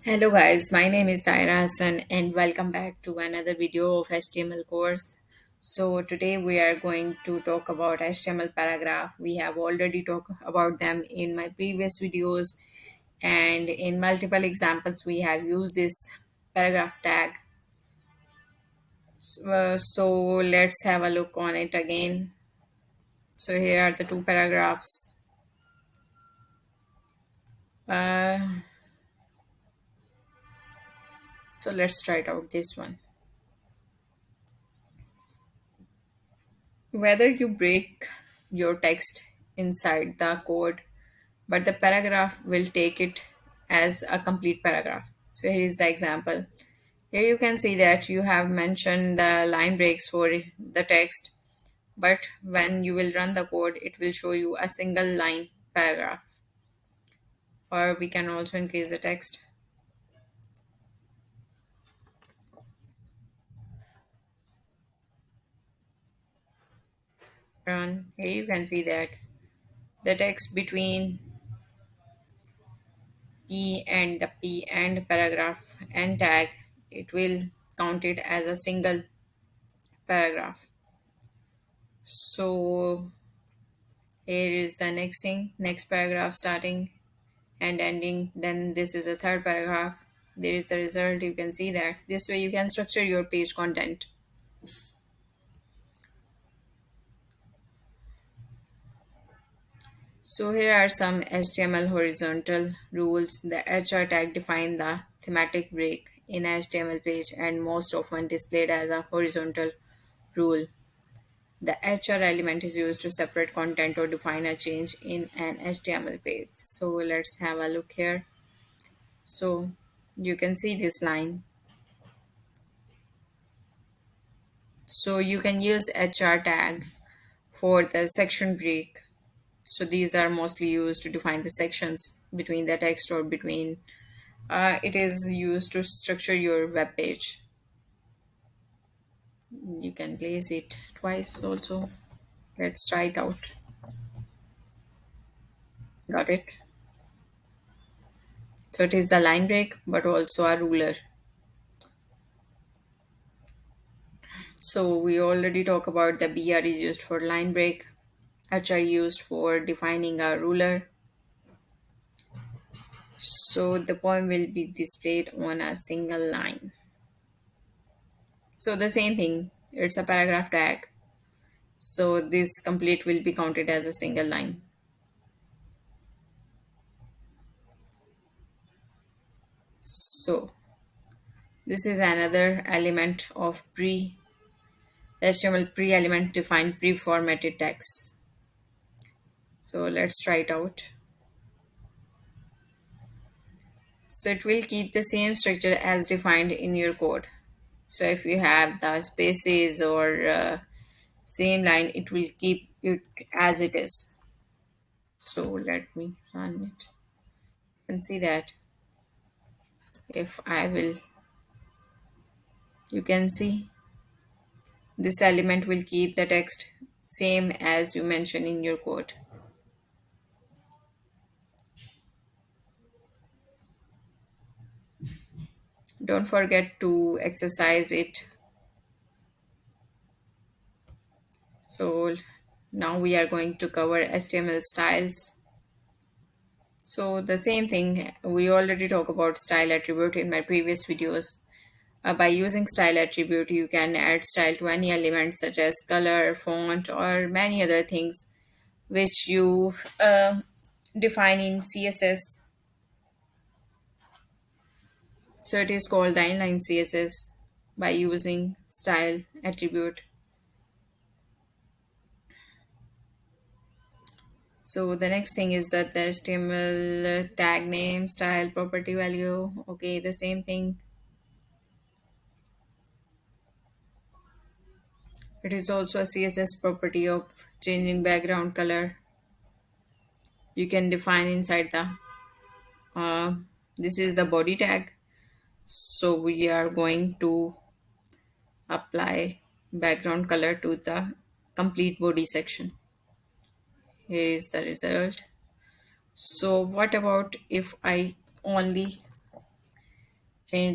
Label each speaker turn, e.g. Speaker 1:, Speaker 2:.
Speaker 1: Hello guys, my name is Taira Hassan and welcome back to another video of HTML course. So today we are going to talk about HTML paragraph. We have already talked about them in my previous videos and in multiple examples we have used this paragraph tag. So let's have a look on it again. So here are the two paragraphs. Uh, so let's try it out this one. Whether you break your text inside the code, but the paragraph will take it as a complete paragraph. So here is the example. Here you can see that you have mentioned the line breaks for the text, but when you will run the code, it will show you a single line paragraph. Or we can also increase the text. Run. Here you can see that the text between E and the P and paragraph and tag, it will count it as a single paragraph. So here is the next thing, next paragraph starting and ending. Then this is the third paragraph. There is the result. You can see that. This way you can structure your page content. So here are some HTML horizontal rules. The HR tag define the thematic break in HTML page and most often displayed as a horizontal rule. The HR element is used to separate content or define a change in an HTML page. So let's have a look here. So you can see this line. So you can use HR tag for the section break. So these are mostly used to define the sections between the text or between. It is used to structure your web page. You can place it twice also. Let's try it out. Got it. So it is the line break, but also a ruler. So we already talked about the BR is used for line break, HR used for defining a ruler. So the poem will be displayed on a single line. So the same thing, it's a paragraph tag. So this complete will be counted as a single line. So this is another element of pre HTML pre element defined pre-formatted text. So let's try it out. So it will keep the same structure as defined in your code. So if you have the spaces or same line, it will keep it as it is. So let me run it. You can see that if I will, you can see this element will keep the text same as you mentioned in your code. Don't forget to exercise it. So now we are going to cover HTML styles. So the same thing, we already talked about style attribute in my previous videos. By using style attribute, you can add style to any element such as color, font, or many other things which you define in CSS. So it is called the inline CSS by using style attribute. So the next thing is that the HTML tag name, style, property value. Okay, the same thing. It is also a CSS property of changing background color. You can define inside the uh, this is the body tag. So we are going to apply background color to the complete body section. Here is the result. So what about if I only